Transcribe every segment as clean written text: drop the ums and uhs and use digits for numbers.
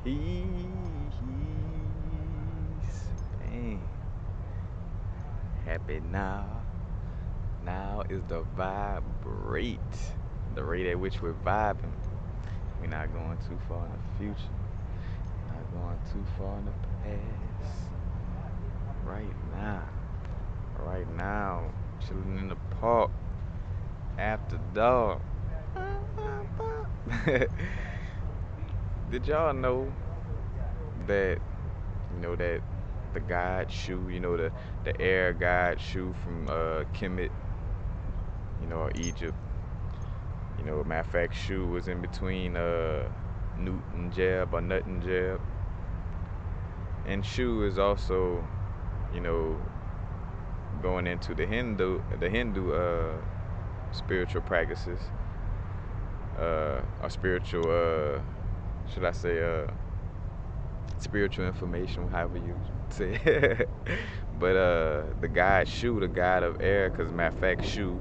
Bang. Happy now. Now is the vibrate. The rate at which we're vibing. We're not going too far in the future. Not going too far in the past. Right now. Right now. Chilling in the park. After dark. Did y'all know that that the god Shu, the air god Shu from Kemet, or Egypt. Matter of fact, Shu was in between Newt and Jeb or Nut and Jeb. And Shu is also, you know, going into the Hindu spiritual practices, or spiritual should I say spiritual information, however you say it. But the god Shu, the god of air, because matter of fact, Shu,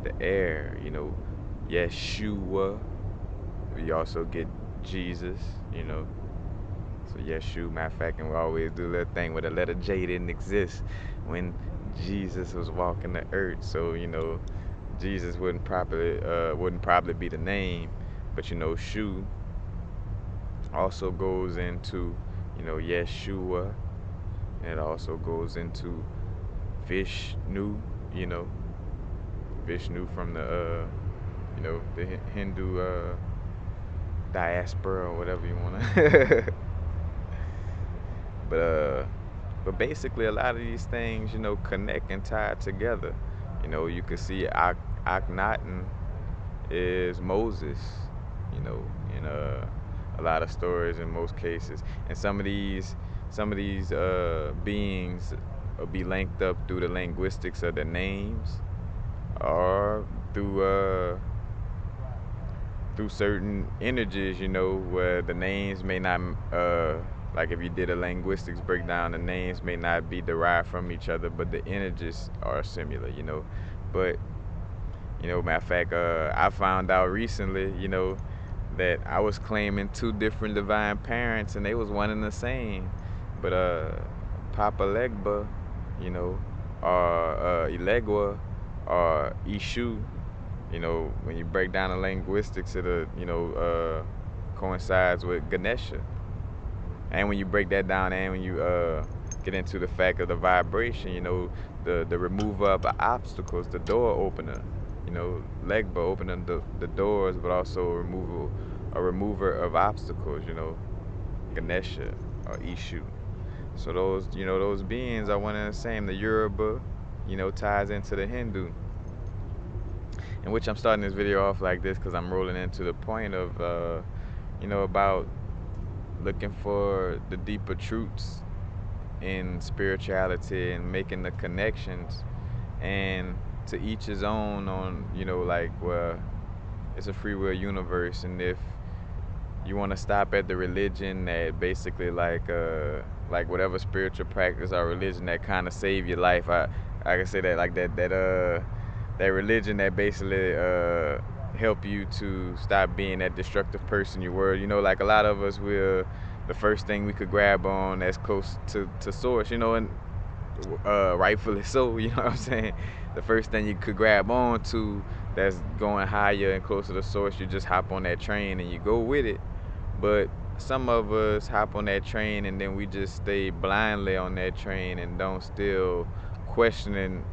the air, Yeshua. We also get Jesus, you know. So Yeshua, matter of fact, and we always do that thing where the letter J didn't exist when Jesus was walking the earth. So Jesus wouldn't probably be the name, but Shu also goes into Yeshua, and it also goes into Vishnu, you know, Vishnu from the Hindu diaspora or whatever you wanna. but but basically a lot of these things connect and tie together. You could see Akhenaten is Moses, in a lot of stories in most cases, and some of these beings will be linked up through the linguistics of the names, or through certain images, where the names may not, like if you did a linguistics breakdown, the names may not be derived from each other, but the images are similar. But, matter of fact, I found out recently, that I was claiming two different divine parents and they was one and the same. But Papa Legba, you know, or Elegua, or Ishu, when you break down the linguistics, coincides with Ganesha. And when you break that down, and when you get into the fact of the vibration, the remover of the obstacles, the door opener, Legba opening the doors, but also a remover of obstacles, Ganesha or Ishu. So those beings are one and the same. The Yoruba, ties into the Hindu. In which I'm starting this video off like this because I'm rolling into the point of, about looking for the deeper truths in spirituality and making the connections, and to each his own on, like, well, it's a free will universe, and if you want to stop at the religion that basically like whatever spiritual practice or religion that kind of save your life, I can say that, like that religion that basically help you to stop being that destructive person you were. Like a lot of us will, the first thing we could grab on that's close to source, and rightfully so, you know what I'm saying? The first thing you could grab on to that's going higher and closer to source, you just hop on that train and you go with it. But some of us hop on that train and then we just stay blindly on that train and don't still questioning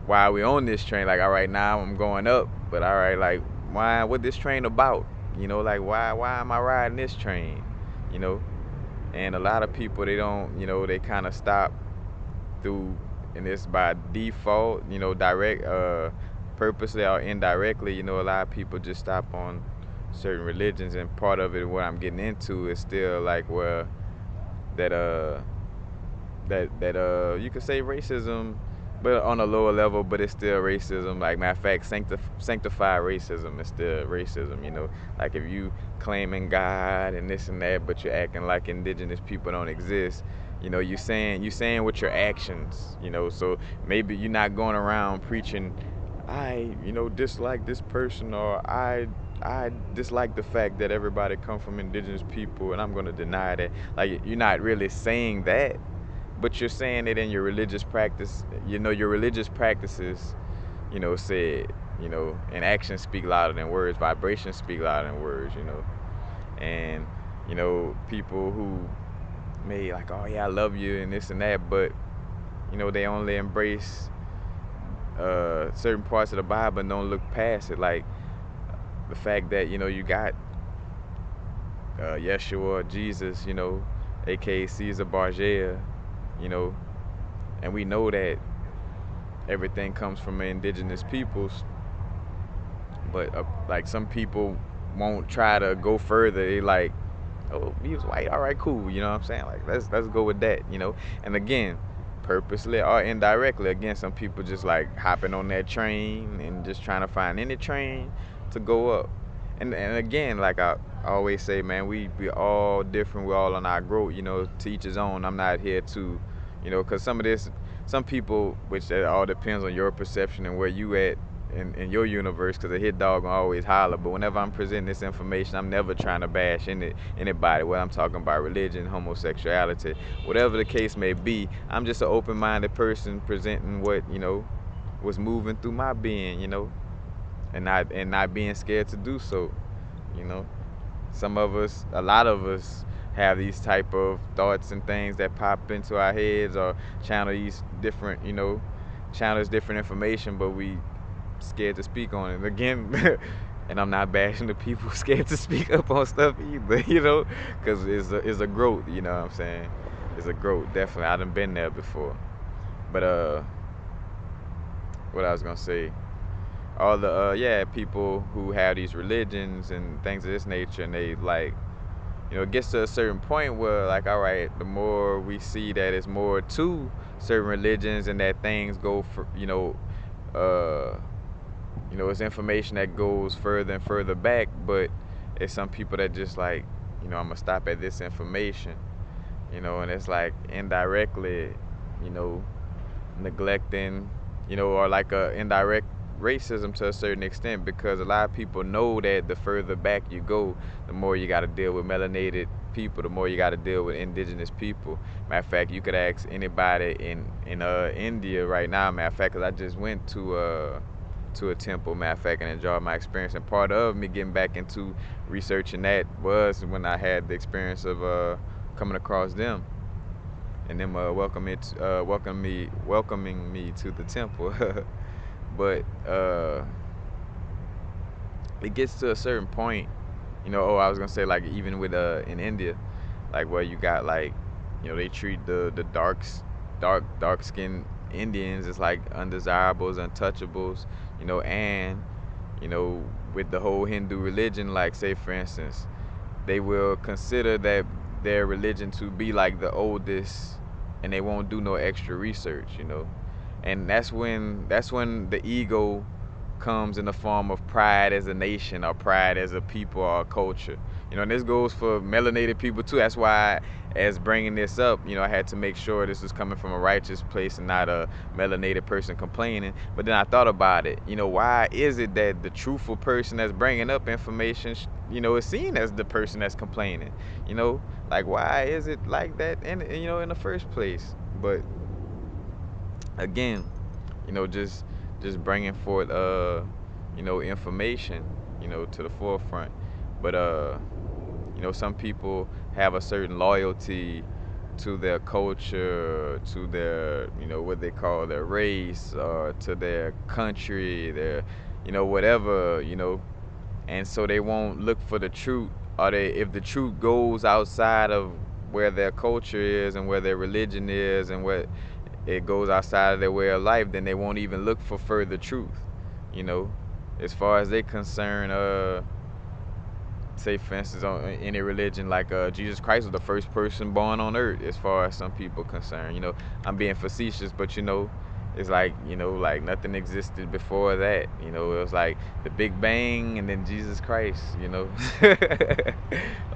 why we on this train. Like, all right, now I'm going up, but all right, like, what this train about? Like, why am I riding this train? You know, and a lot of people, they don't, they kind of stop through, and it's by default, direct, purposely or indirectly. A lot of people just stop on certain religions, and part of it, what I'm getting into, is still like, well, that you could say racism, but on a lower level, but it's still racism. Like, matter of fact, sanctified racism is still racism. Like if you claiming God and this and that, but you're acting like indigenous people don't exist. You saying with your actions. So maybe you're not going around preaching, I dislike this person, or I I dislike the fact that everybody come from indigenous people, and I'm gonna deny that. Like, you're not really saying that, but you're saying it in your religious practice. You know, your religious practices, said, and actions speak louder than words, vibrations speak louder than words, and people who may like, oh yeah, I love you and this and that, but they only embrace certain parts of the Bible and don't look past it, like the fact that you got Yeshua, Jesus, aka Caesar Borgia, you know, and we know that everything comes from indigenous peoples, but like some people won't try to go further. They like, oh, he was white, all right, cool, you know what I'm saying? Like, let's go with that, And again, purposely or indirectly, again, some people just like hopping on that train and just trying to find any train to go up. And again, like I always say, man, we all different. We're all on our growth, to each his own. I'm not here to, because some people, which that all depends on your perception and where you at in your universe, because a hit dog gonna always holler. But whenever I'm presenting this information, I'm never trying to bash anybody. Whether I'm talking about religion, homosexuality, whatever the case may be, I'm just an open-minded person presenting what was moving through my being, and not being scared to do so, you know. Some of us, a lot of us, have these type of thoughts and things that pop into our heads or channel these different, channels different information, but we scared to speak on it. Again, and I'm not bashing the people scared to speak up on stuff either, because it's a growth, you know what I'm saying? It's a growth, definitely. I done been there before. But what I was gonna say, all the people who have these religions and things of this nature, and they like, it gets to a certain point where, like, all right, the more we see that it's more to certain religions and that things go for, uh it's information that goes further and further back, but it's some people that just like, I'm gonna stop at this information, and it's like indirectly, you know, neglecting, or like a indirect racism to a certain extent, because a lot of people know that the further back you go, the more you got to deal with melanated people, the more you got to deal with indigenous people. Matter of fact, you could ask anybody in India right now. Matter of fact, 'cause I just went to a temple, matter of fact, and enjoyed my experience. And part of me getting back into researching that was when I had the experience of coming across them and them welcoming me to the temple. But it gets to a certain point, I was gonna say, like, even with in India, like, where you got like, they treat the dark skinned Indians as like undesirables, untouchables, and with the whole Hindu religion, like, say for instance, they will consider that their religion to be like the oldest, and they won't do no extra research, and that's when the ego comes in the form of pride as a nation or pride as a people or a culture. And this goes for melanated people too. That's why, as bringing this up, I had to make sure this was coming from a righteous place and not a melanated person complaining. But then I thought about it. Why is it that the truthful person that's bringing up information, is seen as the person that's complaining? Like, why is it like that in the first place? But again, just bringing forth information, to the forefront. But some people have a certain loyalty to their culture, to their, what they call their race, or to their country, their, whatever, and so they won't look for the truth, or they, if the truth goes outside of where their culture is and where their religion is and what it goes outside of their way of life, then they won't even look for further truth. You know, as far as they concerned, say for instance, on any religion, like Jesus Christ was the first person born on earth, as far as some people concerned. I'm being facetious, but it's like, like nothing existed before that. It was like the Big Bang and then Jesus Christ.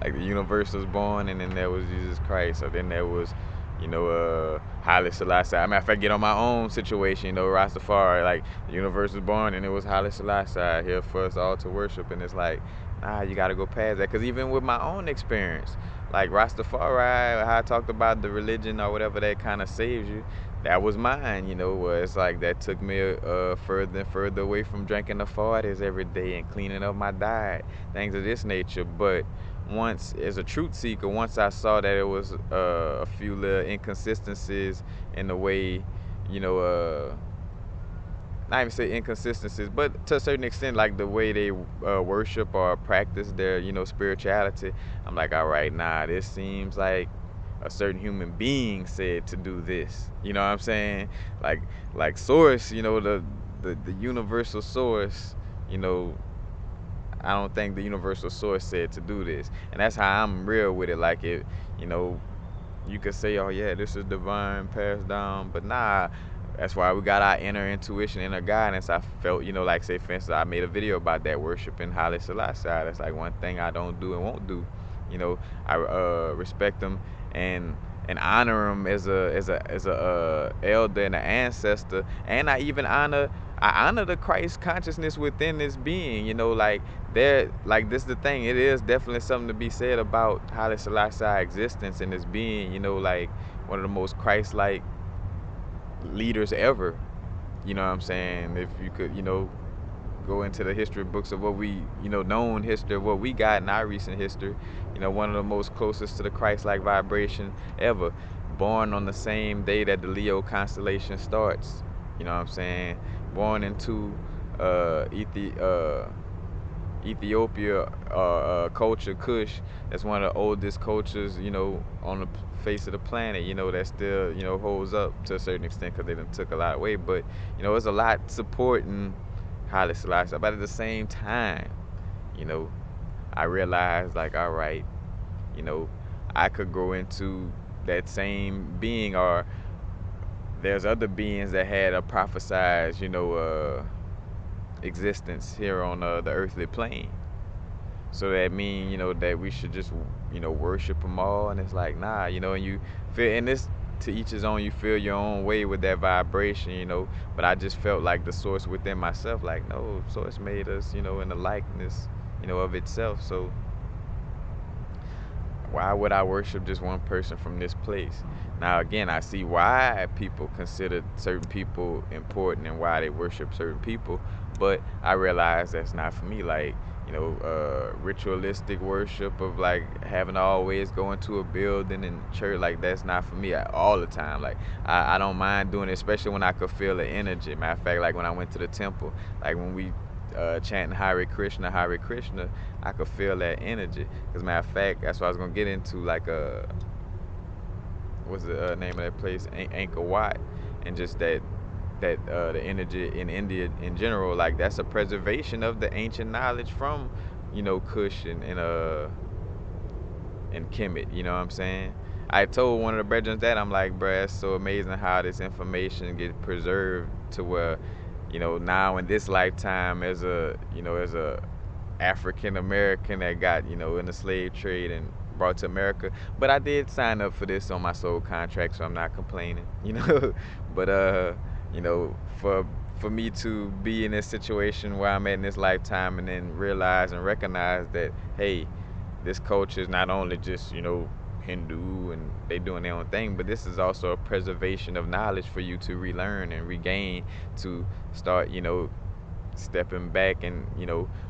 Like the universe was born and then there was Jesus Christ, or then there was Haile Selassie. I mean, if I get on my own situation, Rastafari, like the universe was born and it was Haile Selassie here for us all to worship, and it's like, nah, you gotta go past that. Cause even with my own experience, like Rastafari, how I talked about the religion or whatever that kind of saves you, that was mine, where it's like that took me further and further away from drinking the 40s every day and cleaning up my diet, things of this nature. But once, as a truth seeker, once I saw that it was a few little inconsistencies in the way, you know, not even say inconsistencies, but to a certain extent, like the way they worship or practice their, spirituality. I'm like, all right, nah, this seems like a certain human being said to do this. You know what I'm saying? Like, like source, the universal source, you know, I don't think the universal source said to do this. And that's how I'm real with it. Like it, you know, you could say, oh yeah, this is divine passed down, but nah. That's why we got our inner intuition, inner guidance. I felt, like say for instance, I made a video about that worshiping Haile Selassie. That's like one thing I don't do and won't do. I respect them and honor him as a elder and an ancestor, and I honor the Christ consciousness within this being. Like there, like this is the thing. It is definitely something to be said about Haile Selassie existence and this being. Like one of the most Christ-like leaders ever. You know what I'm saying? If you could, go into the history books of what we, known history of what we got in our recent history, one of the most closest to the Christ-like vibration ever. Born on the same day that the Leo constellation starts. You know what I'm saying? Born into Ethiopia culture, Kush. That's one of the oldest cultures, on the face of the planet. That still, holds up to a certain extent because they done took a lot away. But it's a lot supporting Haile Selassie. But at the same time, you know, I realized like, all right, you know, I could grow into that same being, or there's other beings that had a prophesized, existence here on the earthly plane. So that mean, that we should just, worship them all. And it's like, nah, and you feel, and this, to each his own, you feel your own way with that vibration, but I just felt like the source within myself, like, no, source made us, in the likeness, of itself. So why would I worship just one person from this place? Now, again, I see why people consider certain people important and why they worship certain people, but I realize that's not for me. Like, ritualistic worship of like having to always go into a building and church, like that's not for me all the time. Like, I don't mind doing it, especially when I could feel the energy. Matter of fact, like when I went to the temple, like when we chanting Hare Krishna, Hare Krishna, I could feel that energy. As a matter of fact, that's what I was gonna get into. Like, what's the name of that place? Angkor Wat, and just the energy in India in general. Like that's a preservation of the ancient knowledge from, Kush and Kemet. You know what I'm saying? I told one of the brethren that I'm like, bruh, it's so amazing how this information gets preserved to where, now in this lifetime as a African American that got, in the slave trade and brought to America. But I did sign up for this on my soul contract, so I'm not complaining, But for me to be in this situation where I'm at in this lifetime and then realize and recognize that, hey, this culture is not only just, Hindu and they doing their own thing, but this is also a preservation of knowledge for you to relearn and regain, to start, stepping back and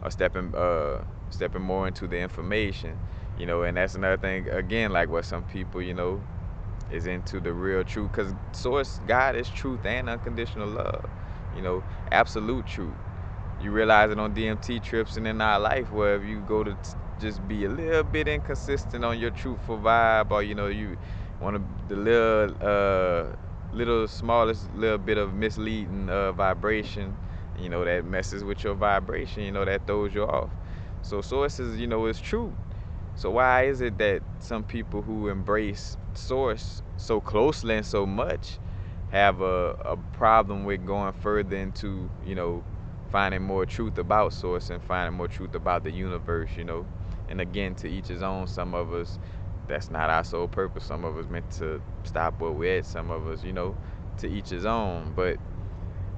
or stepping more into the information, and that's another thing again, like what some people is into the real truth, because source God is truth and unconditional love, you know absolute truth. You realize it on DMT trips and in our life, where if you go to just be a little bit inconsistent on your truthful vibe, or you want to the little smallest little bit of misleading vibration, that messes with your vibration, that throws you off. So source is true. So why is it that some people who embrace source so closely and so much have a problem with going further into, finding more truth about source and finding more truth about the universe, And again, to each his own. Some of us that's not our sole purpose. Some of us meant to stop where we're at. Some of us, to each his own. But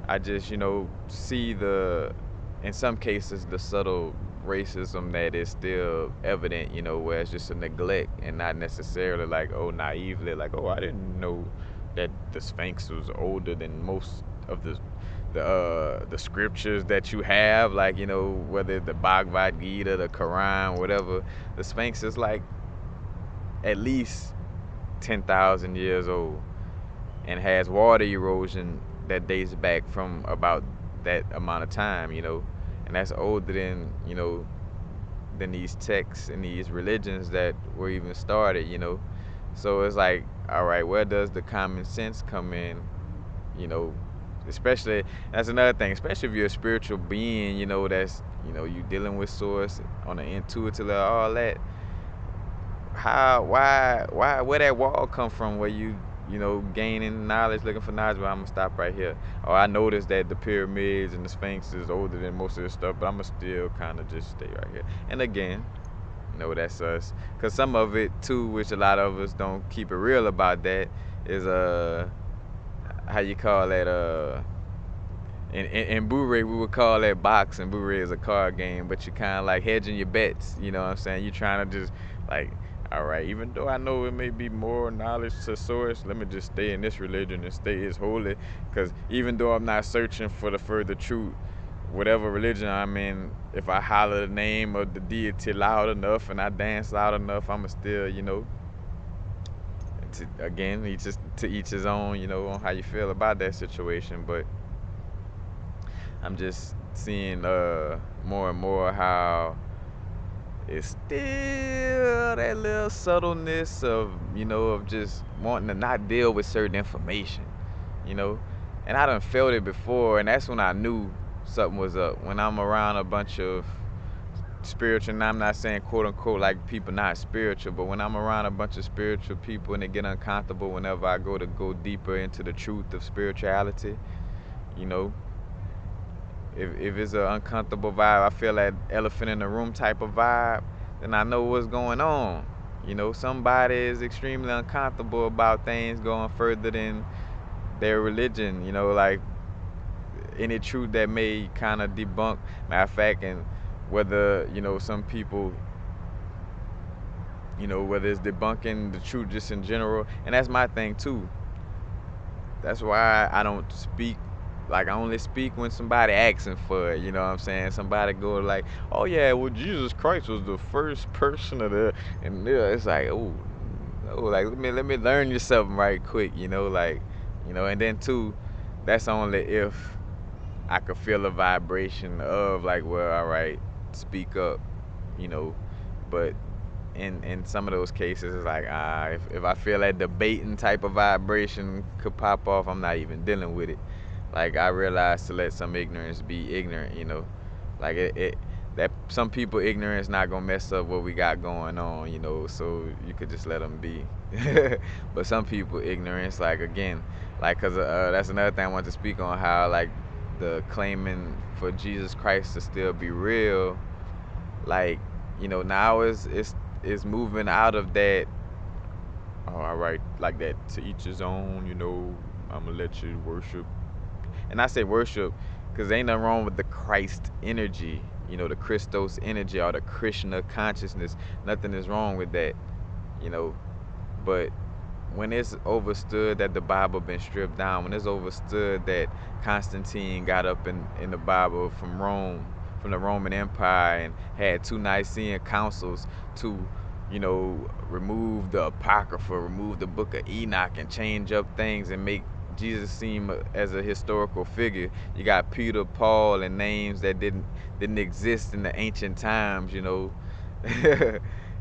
I just, see in some cases, the subtle racism that is still evident, where it's just a neglect and not necessarily like, oh, naively, like, oh, I didn't know that the Sphinx was older than most of the scriptures that you have, like, whether the Bhagavad Gita, the Quran, whatever. The Sphinx is like at least 10,000 years old and has water erosion that dates back from about that amount of time, and that's older than these texts and these religions that were even started, So it's like, all right, where does the common sense come in, you know? Especially, that's another thing, especially if you're a spiritual being, that's, you dealing with source on the intuitive level, all that. Where that wall come from where gaining knowledge, looking for knowledge? But I'm gonna stop right here. Oh, I noticed that the pyramids and the Sphinx is older than most of this stuff, but I'm gonna still kind of just stay right here. And again, that's us. Cause some of it too, which a lot of us don't keep it real about, that is how you call that, in Blu-ray we would call that boxing. Blu-ray is a card game, but you kind of like hedging your bets. You know what I'm saying? You're trying to just like, all right, even though I know it may be more knowledge to source, let me just stay in this religion and stay as holy. Because even though I'm not searching for the further truth, whatever religion I'm in, if I holler the name of the deity loud enough and I dance loud enough, I'ma still, again, to each his own, on how you feel about that situation. But I'm just seeing more and more how it's still that little subtleness of of just wanting to not deal with certain information, you know. And I done felt it before, and that's when I knew something was up. When I'm around a bunch of spiritual, and I'm not saying quote unquote like people not spiritual, but when I'm around a bunch of spiritual people and they get uncomfortable whenever I go deeper into the truth of spirituality, you know, if it's an uncomfortable vibe, I feel that elephant in the room type of vibe, then I know what's going on. Somebody is extremely uncomfortable about things going further than their religion, like any truth that may kind of debunk. Matter of fact, and whether, some people, whether it's debunking the truth just in general, and that's my thing too. That's why I don't speak. Like, I only speak when somebody asking for it, you know what I'm saying? Somebody go like, oh yeah, well, Jesus Christ was the first person of the, and it's like, oh, no, like, let me learn you something right quick, like, and then too, that's only if I could feel a vibration of like, well, all right, speak up, you know, but in some of those cases, it's like, if I feel that debating type of vibration could pop off, I'm not even dealing with it. Like, I realize to let some ignorance be ignorant, like it that some people ignorance not gonna mess up what we got going on, so you could just let them be. But some people ignorance, like, again, like, cause that's another thing I want to speak on, how like the claiming for Jesus Christ to still be real, like, now is moving out of that. Oh, all right, like that, to each his own. I'm gonna let you worship, and I say worship because ain't nothing wrong with the Christ energy, the Christos energy or the Krishna consciousness. Nothing is wrong with that, you know. But when it's overstood that the Bible been stripped down, when it's overstood that Constantine got up in the Bible from Rome, from the Roman Empire, and had two Nicene councils to, remove the Apocrypha, remove the Book of Enoch, and change up things and make Jesus seem as a historical figure. You got Peter, Paul, and names that didn't exist in the ancient times, in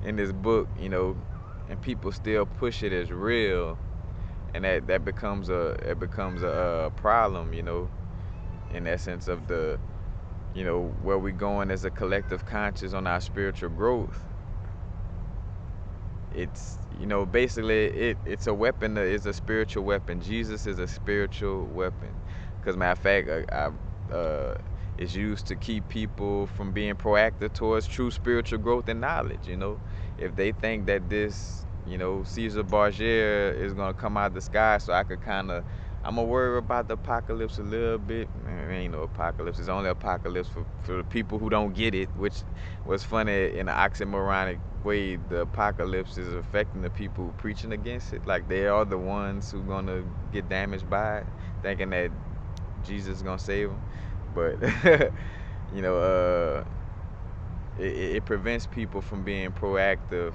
this book, and people still push it as real, and that becomes a problem, in that sense of the, where we going as a collective conscious on our spiritual growth. It's, basically it's a weapon. It's a spiritual weapon. Jesus is a spiritual weapon, because matter of fact, it's used to keep people from being proactive towards true spiritual growth and knowledge. If they think that this You know, Caesar Borgia is gonna come out the sky, so I could kind of. I'm gonna worry about the apocalypse a little bit. Man, it ain't no apocalypse. It's only apocalypse for the people who don't get it. Which was funny in an oxymoronic way. The apocalypse is affecting the people who preaching against it. Like they are the ones who gonna get damaged by it, thinking that Jesus is gonna save them. But you know, it prevents people from being proactive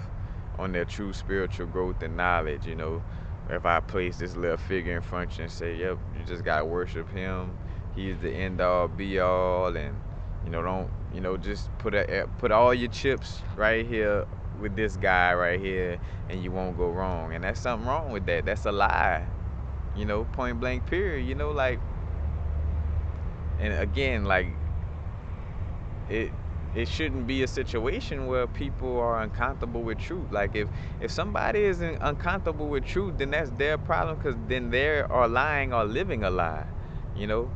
on their true spiritual growth and knowledge. You know, if I place this little figure in front of you and say, "Yep, you just gotta worship him. He's the end all, be all," and don't just put all your chips right here with this guy right here, and you won't go wrong. And that's something wrong with that. That's a lie. Point blank, period. And again, like it it shouldn't be a situation where people are uncomfortable with truth. Like if somebody isn't uncomfortable with truth, then that's their problem, because then they are lying or living a lie. You know,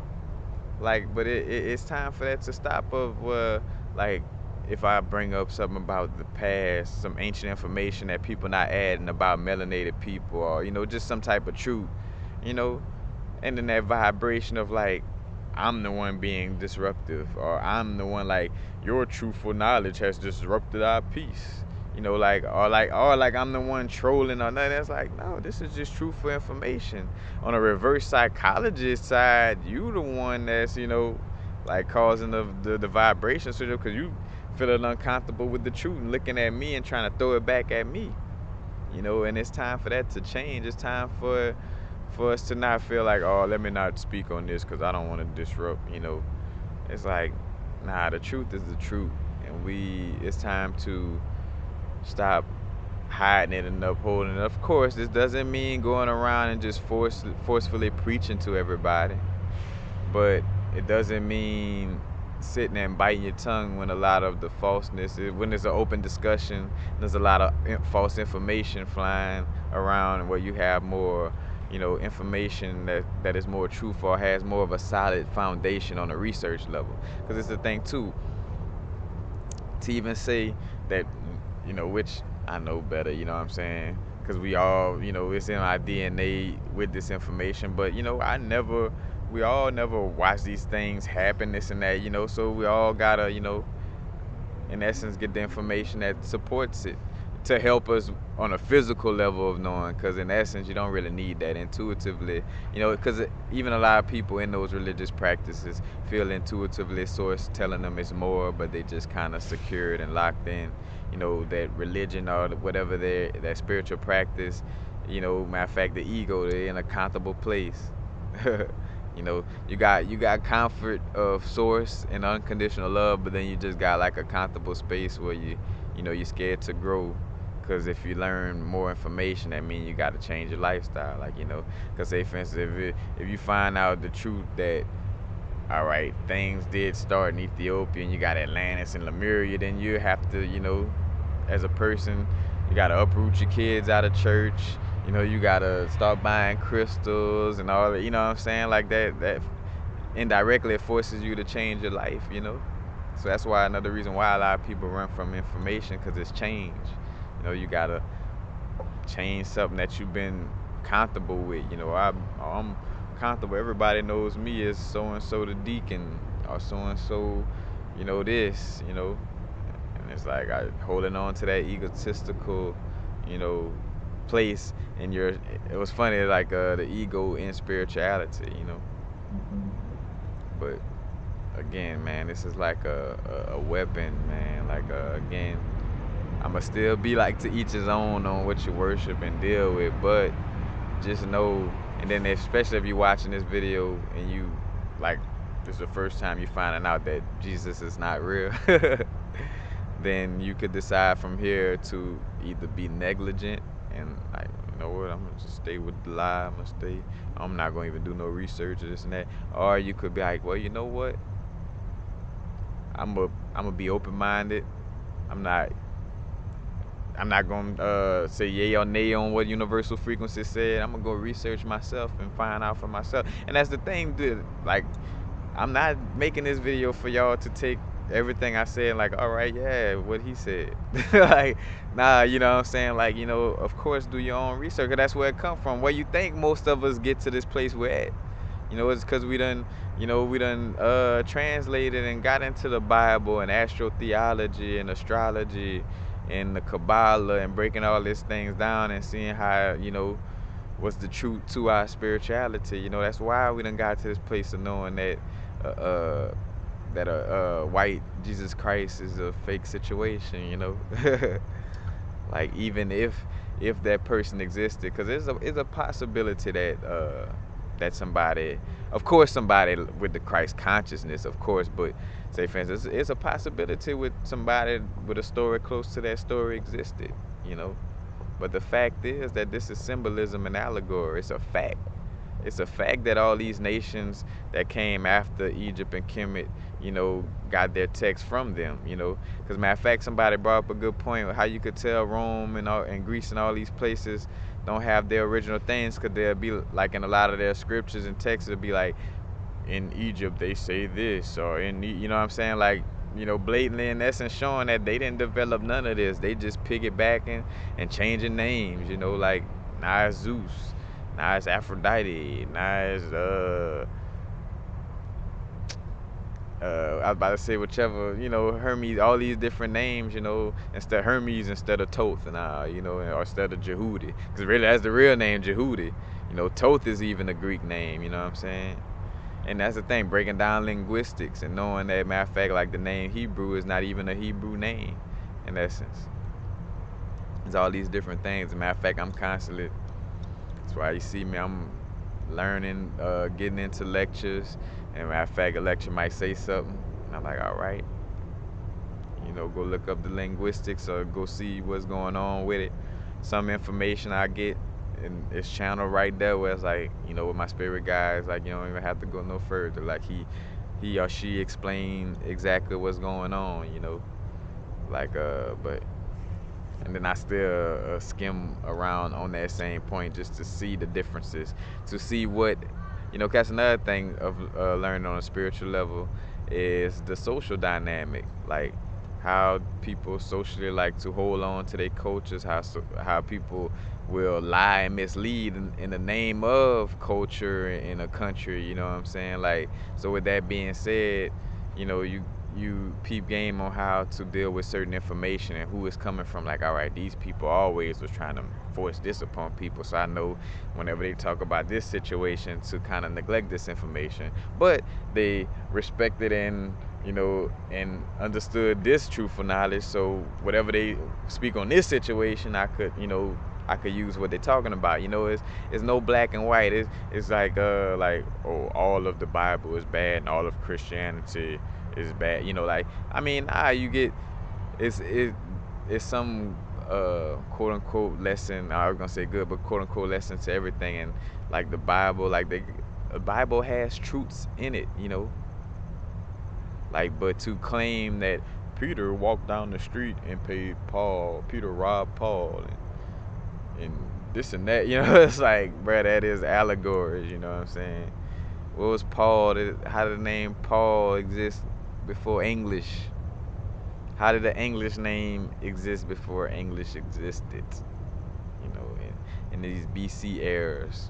but it's time for that to stop. Like if I bring up something about the past, some ancient information that people not adding about melanated people, or just some type of truth, you know, and then that vibration of like I'm the one being disruptive, or I'm the one, like, your truthful knowledge has disrupted our peace. Like I'm the one trolling or nothing. It's like, no, this is just truthful information. On a reverse psychologist side, you the one that's, like causing the vibration switch, because you feeling uncomfortable with the truth and looking at me and trying to throw it back at me. And it's time for that to change. It's time for us to not feel like, oh, let me not speak on this because I don't want to disrupt. It's like, nah, the truth is the truth, and it's time to stop hiding it and upholding it. Of course, this doesn't mean going around and just forcefully preaching to everybody, but it doesn't mean sitting and biting your tongue when a lot of the falseness when there's an open discussion, there's a lot of false information flying around where you have more information that is more truthful or has more of a solid foundation on a research level. Because it's the thing too, to even say that, which I know better, you know what I'm saying, because we all, it's in our DNA with this information. But we all never watch these things happen, this and that, so we all gotta, in essence, get the information that supports it to help us on a physical level of knowing, because in essence you don't really need that intuitively, because even a lot of people in those religious practices feel intuitively source telling them it's more, but they just kind of secured and locked in, that religion or whatever that spiritual practice, matter of fact, the ego, they're in a comfortable place. You got comfort of source and unconditional love, but then you just got like a comfortable space where you're scared to grow, because if you learn more information, that means you got to change your lifestyle. Like, because say for instance, if you find out the truth that, all right, things did start in Ethiopia and you got Atlantis and Lemuria, then you have to, as a person, you got to uproot your kids out of church. You got to start buying crystals and all that, you know what I'm saying? Like that indirectly it forces you to change your life. So that's why another reason why a lot of people run from information, because it's change. You got to change something that you've been comfortable with. I'm comfortable. Everybody knows me as so and so the deacon, or so and so, this, and it's like I holding on to that egotistical, you know, place in your. It was funny, like the ego in spirituality. But again, man, this is like a weapon, man. Like again, I'ma still be like, to each his own on what you worship and deal with, but just know. And then especially if you're watching this video and you like, this is the first time you finding out that Jesus is not real, then you could decide from here to either be negligent and like, you know what, I'm gonna just stay with the lie. I'm not gonna even do no research or this and that. Or you could be like, well, you know what, I'm gonna be open-minded. I'm not I'm not gonna say yay or nay on what universal frequency said. I'm gonna go research myself and find out for myself. And that's the thing, dude. Like, I'm not making this video for y'all to take everything I said, like, all right, yeah, what he said. Like, nah, you know what I'm saying? Like, of course, do your own research, 'cause that's where it come from. Where you think most of us get to this place we're at? It's because we done translated and got into the Bible and astrotheology and astrology and the Kabbalah and breaking all these things down and seeing how, what's the truth to our spirituality. That's why we done got to this place of knowing uh, uh, that a white Jesus Christ is a fake situation. Like, even if that person existed, because it's a possibility that somebody, of course, somebody with the Christ consciousness, of course, but say, for instance, it's a possibility with somebody with a story close to that story existed. you know but the fact is that this is symbolism and allegory. It's a fact that all these nations that came after Egypt and Kemet, got their text from them. Because, matter of fact, somebody brought up a good point, how you could tell Rome and Greece and all these places don't have their original things, because they'll be like, in a lot of their scriptures and texts, it'll be like, in Egypt they say this, or you know what I'm saying, like, blatantly, in essence, showing that they didn't develop none of this. They just piggybacking and changing names, like, now it's Zeus, now it's Aphrodite, now it's I was about to say whichever, Hermes, all these different names, instead Hermes instead of Thoth, and or instead of Jehudi, because really that's the real name, Jehudi. Thoth is even a Greek name. You know what I'm saying? And that's the thing, breaking down linguistics and knowing that, matter of fact, like, the name Hebrew is not even a Hebrew name, in essence. It's all these different things. As a matter of fact, I'm constantly, that's why you see me, I'm learning, getting into lectures. And matter of fact, a lecture might say something, and I'm like, all right, go look up the linguistics or go see what's going on with it. Some information I get, and it's channeled right there, where it's like, with my spirit guides, like, you don't even have to go no further. Like, he or she explain exactly what's going on. Like, but and then I still skim around on that same point, just to see the differences, to see what, that's another thing of learning on a spiritual level, is the social dynamic, like, how people socially like to hold on to their cultures, how people will lie and mislead in the name of culture in a country. You know what I'm saying? Like, so with that being said, you peep game on how to deal with certain information and who it's coming from. Like, all right, these people always was trying to force this upon people, so I know whenever they talk about this situation to kind of neglect this information. But they respected and understood this truthful knowledge, so whatever they speak on this situation, I could use what they're talking about. It's no black and white. It's like, oh, all of the Bible is bad and all of Christianity is bad. Like, I mean, you get, it's some quote unquote lesson. I was gonna say good, but quote unquote lesson to everything. And like the Bible, like, the Bible has truths in it. Like, but to claim that Peter walked down the street and paid Paul, Peter robbed Paul, and this and that, it's like, bruh, that is allegories. You know what I'm saying? What was Paul? How did the name Paul exist before English? How did the English name exist before English existed? In these BC eras,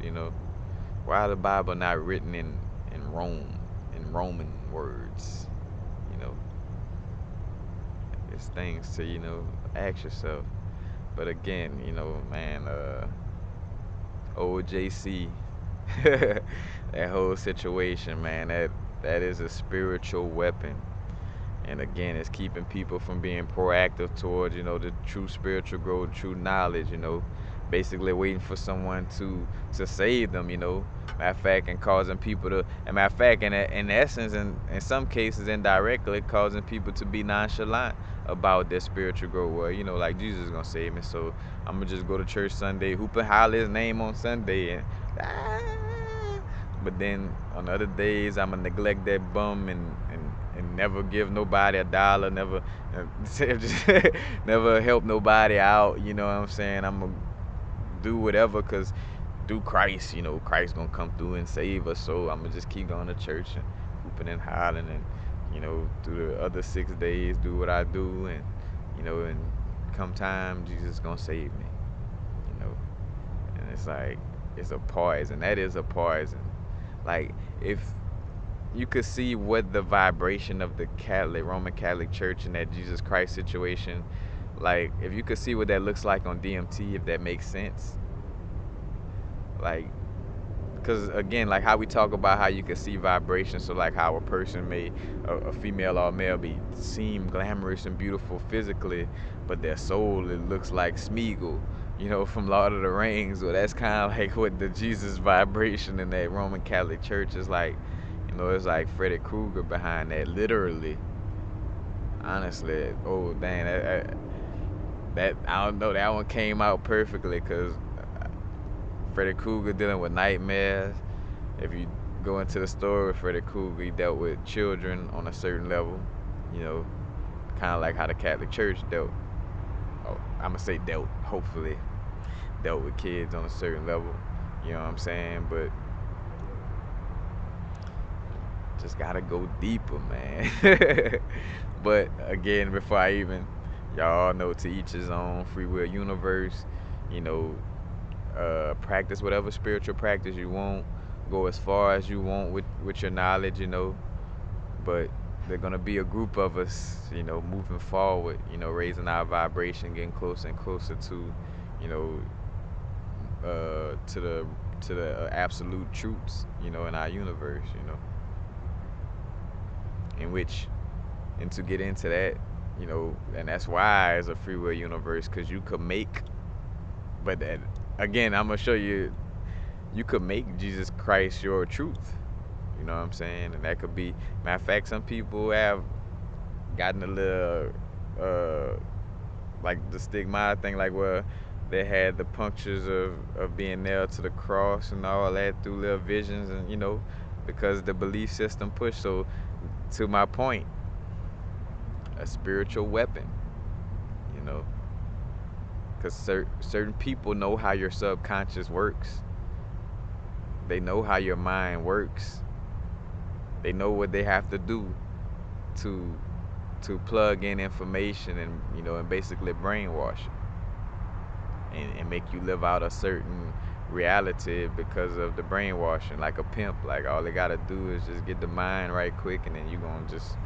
why the Bible not written in Rome, in Roman words? You know, it's things to ask yourself. But again, man, old JC, that whole situation, man, that is a spiritual weapon. And again, it's keeping people from being proactive towards, the true spiritual growth, true knowledge, basically waiting for someone to save them. Matter of fact, and causing people to, and matter of fact, in essence, in some cases, indirectly, causing people to be nonchalant about their spiritual growth. Well, like, Jesus is gonna save me, so I'm gonna just go to church Sunday, hoop and holler his name on Sunday, and but then on other days I'm gonna neglect that bum and never give nobody a dollar, never just never help nobody out. You know what I'm saying? I'm gonna do whatever, cause through Christ, Christ gonna come through and save us. So I'm gonna just keep going to church and hooping and hollering and through the other 6 days, do what I do, and come time, Jesus gonna save me, you know. And it's like it's a poison. That is a poison. Like if you could see what the vibration of the Roman Catholic Church and that Jesus Christ situation, like if you could see what that looks like on DMT, if that makes sense, like because again, like how we talk about how you can see vibration, so like how a person may, a female or a male, be seem glamorous and beautiful physically, but their soul, it looks like Smeagol, from Lord of the Rings. Well, that's kind of like what the Jesus vibration in that Roman Catholic Church is like. It's like Freddy Krueger behind that, literally. Honestly, oh dang, that I don't know, that one came out perfectly because Freddy Krueger dealing with nightmares. If you go into the story with Freddy Krueger, he dealt with children on a certain level, you know, kind of like how the Catholic Church dealt. Oh, I'm gonna say dealt, hopefully, dealt with kids on a certain level. You know what I'm saying? But just gotta go deeper, man. But again, before I even, y'all all know, to each his own, free will universe. You know, practice whatever spiritual practice you want. Go as far as you want with your knowledge, But there's gonna be a group of us, moving forward, raising our vibration, getting closer and closer to, you know, to the absolute truths, in our universe, in which, and to get into that, and that's why it's a free will universe, because you could make, but that, again, I'm gonna show you, you could make Jesus Christ your truth. You know what I'm saying? And that could be, matter of fact, some people have gotten a little, uh, like the stigma thing, like where they had the punctures of being nailed to the cross and all that through little visions, and because the belief system pushed. So, to my point, a spiritual weapon, you know, because certain people know how your subconscious works. They know how your mind works. They know what they have to do to plug in information, and and basically brainwash it, and make you live out a certain reality because of the brainwashing, like a pimp. Like all they gotta do is just get the mind right quick, and then you gonna just,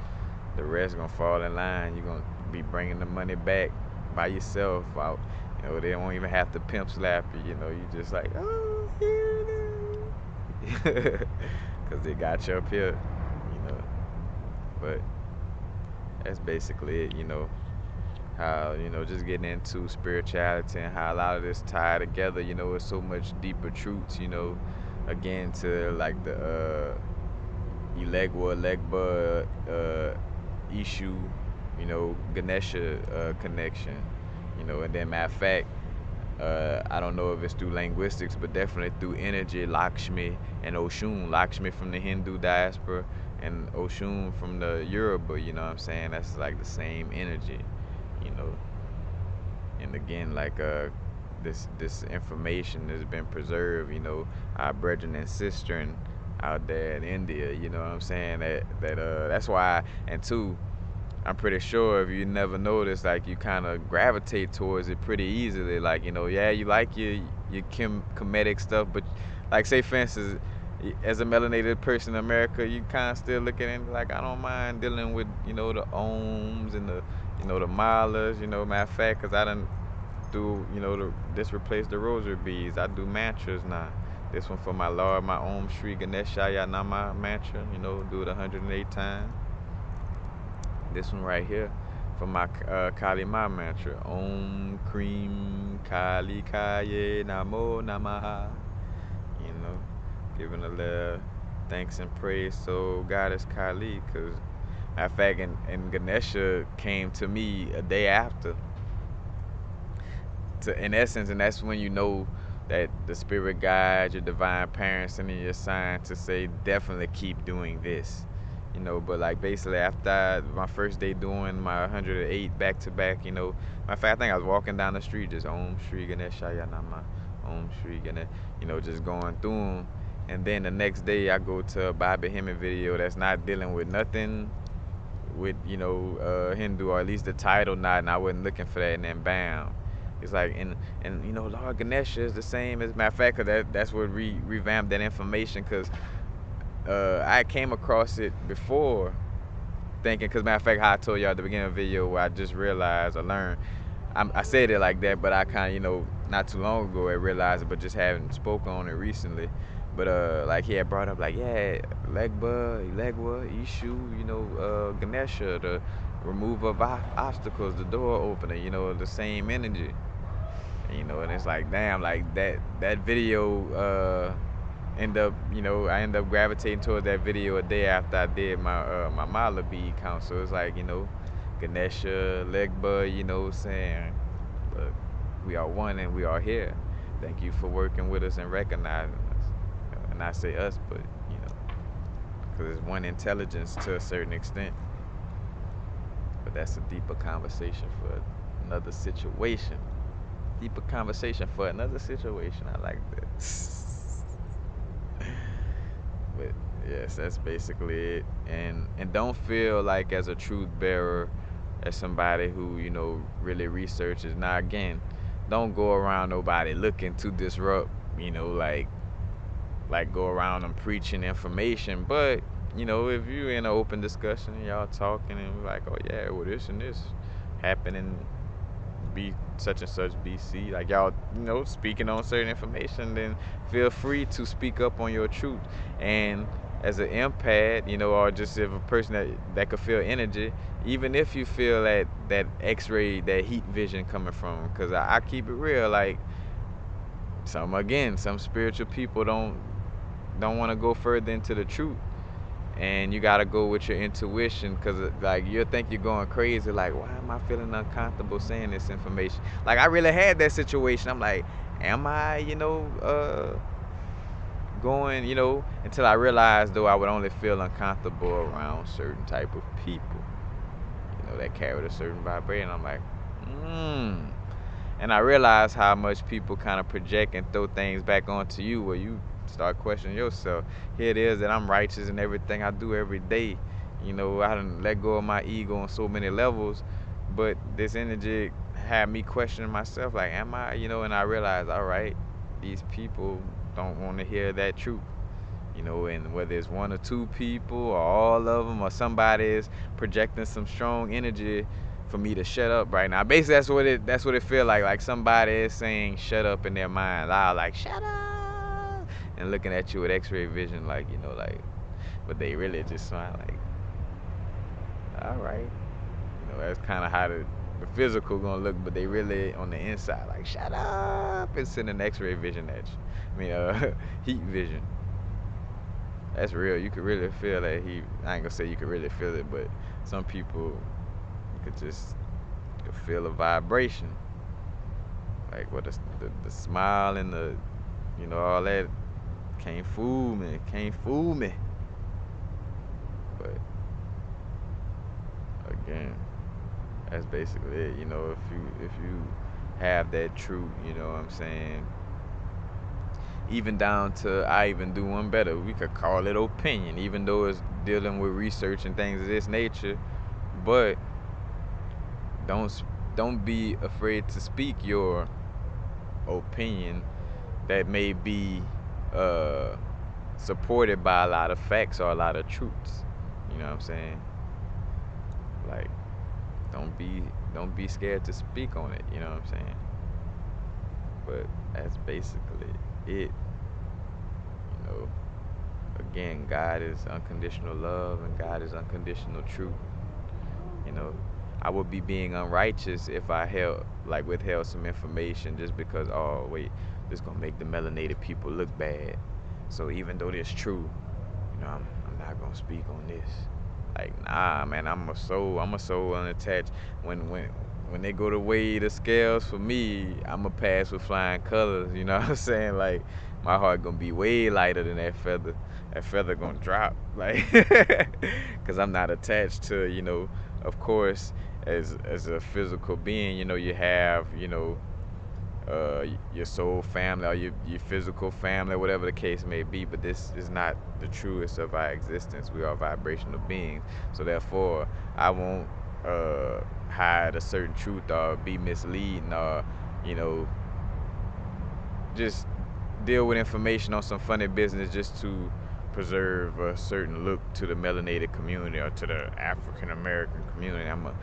the rest gonna fall in line. You're gonna be bringing the money back by yourself out. They don't even have to pimp slap you. You just like, oh, here it is. Because they got you up here, But that's basically it, how, just getting into spirituality and how a lot of this tie together, it's so much deeper truths, again, to like the Elegba, Ishu, Ganesha connection, and then matter of fact, I don't know if it's through linguistics, but definitely through energy, Lakshmi and Oshun. Lakshmi from the Hindu diaspora and Oshun from the Yoruba, you know what I'm saying? That's like the same energy, you know. And again, like this information has been preserved, our brethren and sister out there in India, you know what I'm saying? That's why, and two, I'm pretty sure if you never noticed, like you kind of gravitate towards it pretty easily. Like, yeah, you like your comedic stuff, but like, say for instance, as a melanated person in America, you kind of still looking at it like, I don't mind dealing with the ohms and the malas. Matter of fact, because I done do this replace the rosary beads. I do mantras now. This one for my Lord, my Om Shri Ganeshaya Nama mantra. Do it 108 times. This one right here for my Kali Ma mantra. Om Cream Kali Kaye Namo Namaha. Giving a little thanks and praise to Goddess Kali. Because, matter of fact, and Ganesha came to me a day after. In essence, and that's when you know that the spirit guides, your divine parents, sending your sign to say, definitely keep doing this. But like basically after my first day doing my 108 back to back, matter of fact, I think I was walking down the street just Om Shri Ganeshaya Nama, Om Shri Ganesh, just going through them. And then the next day I go to a Bobby Hemmett video that's not dealing with nothing with Hindu, or at least the title not, and I wasn't looking for that, and then bam, it's like, and Lord Ganesha is the same as, matter of fact, 'cause that's what revamped that information, because I came across it before, thinking, because matter of fact, how I told y'all at the beginning of the video, where I just realized, I learned, I said it like that, but I kind of, not too long ago I realized it, but just haven't spoken on it recently. But like he had brought up, like, yeah, Legwa, Ishu, Ganesha, the remover of obstacles, the door opener, the same energy. And it's like, damn, like that video I end up gravitating towards that video a day after I did my mala bead count. So it's like, Ganesha, Legba, saying, look, we are one and we are here. Thank you for working with us and recognizing us. And I say us, but because it's one intelligence to a certain extent. But that's a deeper conversation for another situation. Deeper conversation for another situation. I like that. But yes, that's basically it. And don't feel like, as a truth bearer, as somebody who really researches. Now again, don't go around nobody looking to disrupt. Like go around them preaching information. But if you in an open discussion and y'all talking and like, oh yeah, well this and this happening, be such and such BC, like y'all speaking on certain information, then feel free to speak up on your truth. And as an empath, or just if a person that could feel energy, even if you feel that X-ray, that heat vision coming from, because I keep it real, like some spiritual people don't want to go further into the truth, and you gotta go with your intuition, because like you'll think you're going crazy, like, why am I feeling uncomfortable saying this information? Like, I really had that situation. I'm like, am I going, until I realized, though, I would only feel uncomfortable around certain type of people that carried a certain vibration. I'm like, and I realized how much people kind of project and throw things back onto you, where you start questioning yourself. Here it is that I'm righteous in everything I do every day. I done let go of my ego on so many levels, but this energy had me questioning myself, like, am I, and I realized, all right, these people don't want to hear that truth. And whether it's one or two people or all of them, or somebody is projecting some strong energy for me to shut up right now. Basically, that's what it feel like somebody is saying shut up in their mind loud, like, shut up, and looking at you with X-ray vision, like, like, but they really just smile, like, all right. That's kind of how the physical gonna look, but they really on the inside, like, shut up, and sending X-ray vision at you. Heat vision. That's real. You could really feel that heat. I ain't gonna say you could really feel it, but some people, you could feel a vibration. Like, what the smile and the, all that, can't fool me. Can't fool me. But again, that's basically it. If you have that truth, you know what I'm saying. Even down to, I even do one better. We could call it opinion, even though it's dealing with research and things of this nature. But don't be afraid to speak your opinion that may be supported by a lot of facts or a lot of truths. You know what I'm saying? Like, don't be scared to speak on it. You know what I'm saying? But that's basically it. Again, God is unconditional love and God is unconditional truth. I would be being unrighteous if I withheld some information just because, oh wait, this gonna make the melanated people look bad. So even though this true, I'm not gonna speak on this. Like, nah, man, I'm a soul unattached. When they go to weigh the scales for me, I'ma pass with flying colors. You know what I'm saying? Like, my heart gonna be way lighter than that feather. That feather gonna drop, like, cause I'm not attached to, of course, as a physical being, you have, your soul family or your physical family, whatever the case may be. But this is not the truest of our existence. We are vibrational beings. So therefore, I won't hide a certain truth or be misleading or, you know, just deal with information on some funny business just to preserve a certain look to the melanated community or to the African American community. I'm gonna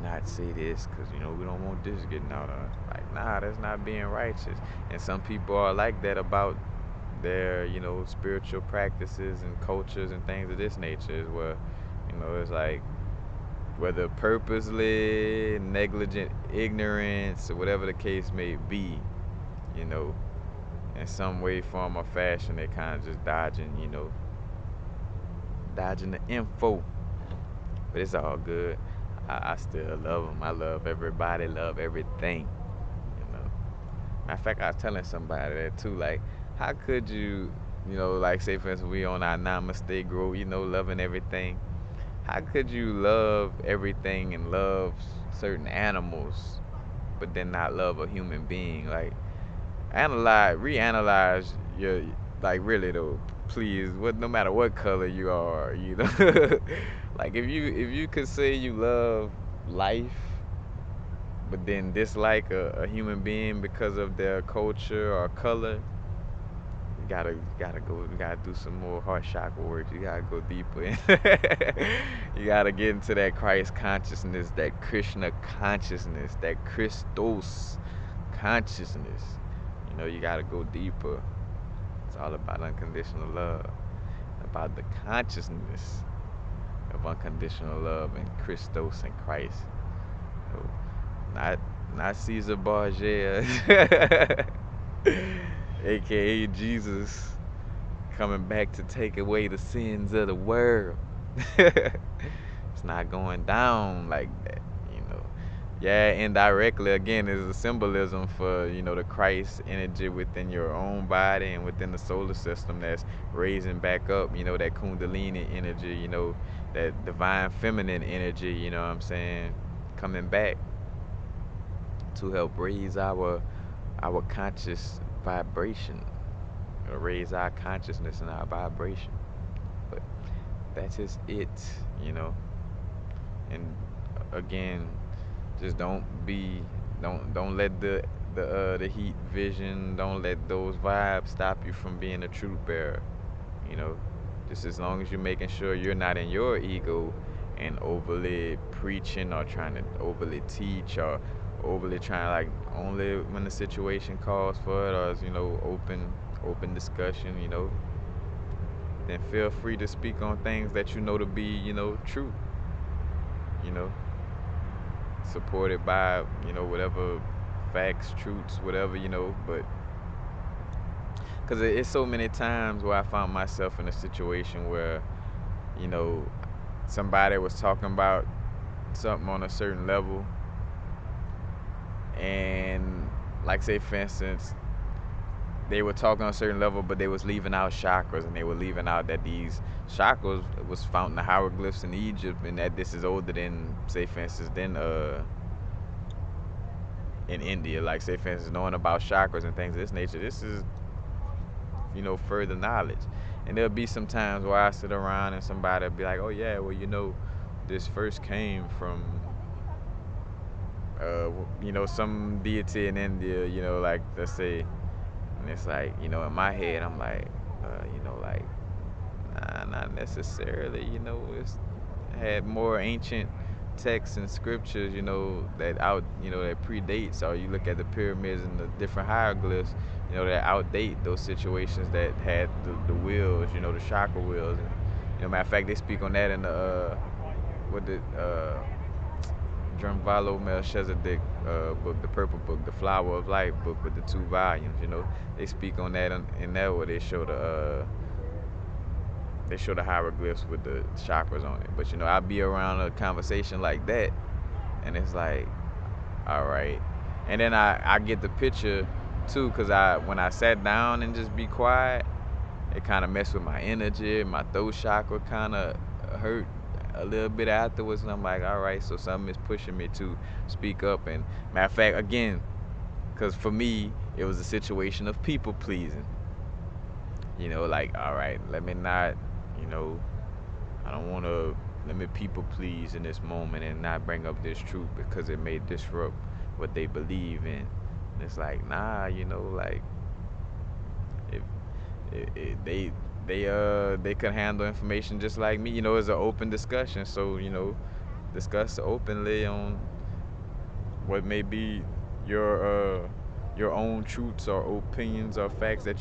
not say this because we don't want this getting out on. Like, nah, that's not being righteous. And some people are like that about their spiritual practices and cultures and things of this nature. Is where it's like whether purposely, negligent, ignorance, or whatever the case may be, you know, in some way, form, or fashion, they kind of just dodging the info. But it's all good. I still love them. I love everybody, love everything. Matter of fact, I was telling somebody that too. Like, how could you, like, say for instance, we on our namaste grow, loving everything. How could you love everything and love certain animals, but then not love a human being? Like, reanalyze your, like, really though, please, no matter what color you are, like if you could say you love life, but then dislike a human being because of their culture or color, you gotta do some more heart chakra work. You gotta go deeper. You gotta get into that Christ consciousness, that Krishna consciousness, that Christos consciousness. You gotta go deeper. It's all about unconditional love, about the consciousness of unconditional love and Christos and Christ. You know, not Caesar Borgia, aka Jesus, coming back to take away the sins of the world. It's not going down like that, you know. Yeah, indirectly again is a symbolism for, the Christ energy within your own body and within the solar system that's raising back up, that Kundalini energy, that divine feminine energy, you know what I'm saying, coming back to help raise our conscious vibration, raise our consciousness and our vibration. But that's just it, you know. And again, just don't let the heat vision, don't let those vibes stop you from being a truth bearer. You know, just as long as you're making sure you're not in your ego and overly preaching or trying to overly teach or overly trying, like, only when the situation calls for it, or open discussion, then feel free to speak on things that you know to be, true, you know, supported by, whatever facts, truths, whatever, but because it's so many times where I found myself in a situation where, you know, somebody was talking about something on a certain level, and, like, say for instance, they were talking on a certain level, but they was leaving out chakras, and they were leaving out that these chakras was found in the hieroglyphs in Egypt, and that this is older than, say for instance, in India. Like, say for instance, knowing about chakras and things of this nature, this is, further knowledge. And there'll be some times where I sit around and somebody will be like, oh yeah, well, this first came from some deity in India, like, let's say. And it's like, in my head, I'm like, like, nah, not necessarily. It's had more ancient texts and scriptures, that predates. Or you look at the pyramids and the different hieroglyphs, that outdate those situations that had the wheels, the chakra wheels. And, matter of fact, they speak on that in the what the Drumvalo Melchizedek book, the Purple Book, the Flower of Life book with the 2 volumes. They speak on that in there where they show the hieroglyphs with the chakras on it. But I'll be around a conversation like that, and it's like, all right. And then I get the picture too, because when I sat down and just be quiet, it kind of messed with my energy. My throat chakra kind of hurt a little bit afterwards, and I'm like, all right, so something is pushing me to speak up. And matter of fact, again, Cause for me, it was a situation of people pleasing. Like, all right, let me not, you know, I don't want to let me people please in this moment and not bring up this truth because it may disrupt what they believe in. And it's like, nah, like if they could handle information just like me. It's an open discussion, so discuss openly on what may be your uh your own truths or opinions or facts that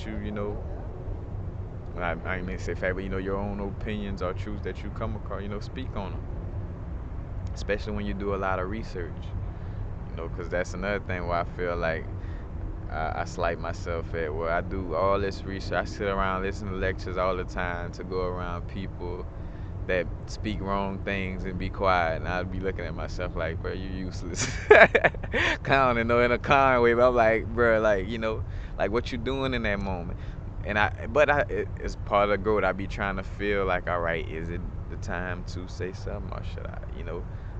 I ain't mean to say fact, but your own opinions or truths that you come across. Speak on them, especially when you do a lot of research. Because that's another thing where I feel like I slight myself at, where I do all this research. I sit around listen to lectures all the time to go around people that speak wrong things and be quiet, and I'd be looking at myself like, bro, you useless. Kind of, in a kind way, but I'm like, bro, like, like what you doing in that moment. It's part of the growth. I be trying to feel like, all right, is it the time to say something, or should I,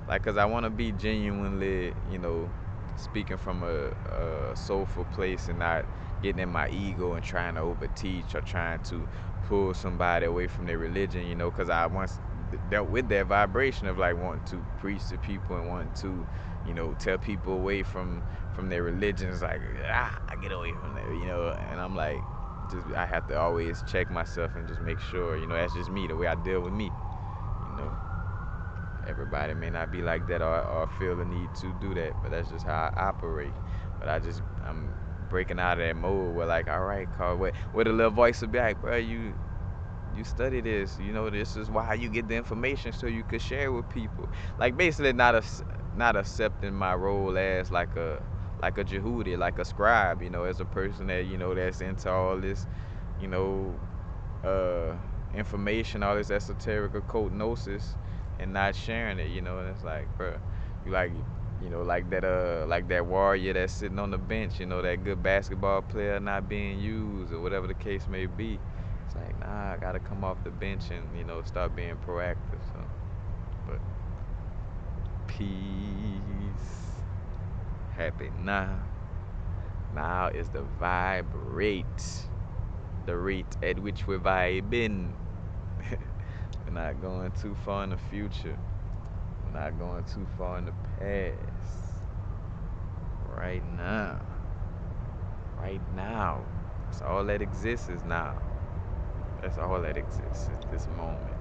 like, cause I want to be genuinely, speaking from a soulful place and not getting in my ego and trying to overteach or trying to pull somebody away from their religion, because I once dealt with that vibration of like wanting to preach to people and wanting to, tell people away from their religions, like, I get away from that, and I'm like, just I have to always check myself and just make sure, that's just me, the way I deal with me, know. Everybody may not be like that or feel the need to do that, but that's just how I operate. But I'm breaking out of that mode where like, all right, Carl, what a little voice will be like, bro, you study this, this is why you get the information so you could share with people. Like basically not accepting my role as like a Jehudi, like a scribe, as a person that, that's into all this, you know, uh information, all this esoteric occult gnosis, and not sharing it, and it's like, bro, you like that warrior that's sitting on the bench, that good basketball player not being used or whatever the case may be. It's like, nah, I gotta come off the bench and, start being proactive. So, but peace, happy now. Now is the vibrate, the rate at which we're vibing. We're not going too far in the future. We're not going too far in the past. Right now. Right now. That's all that exists is now. That's all that exists is this moment.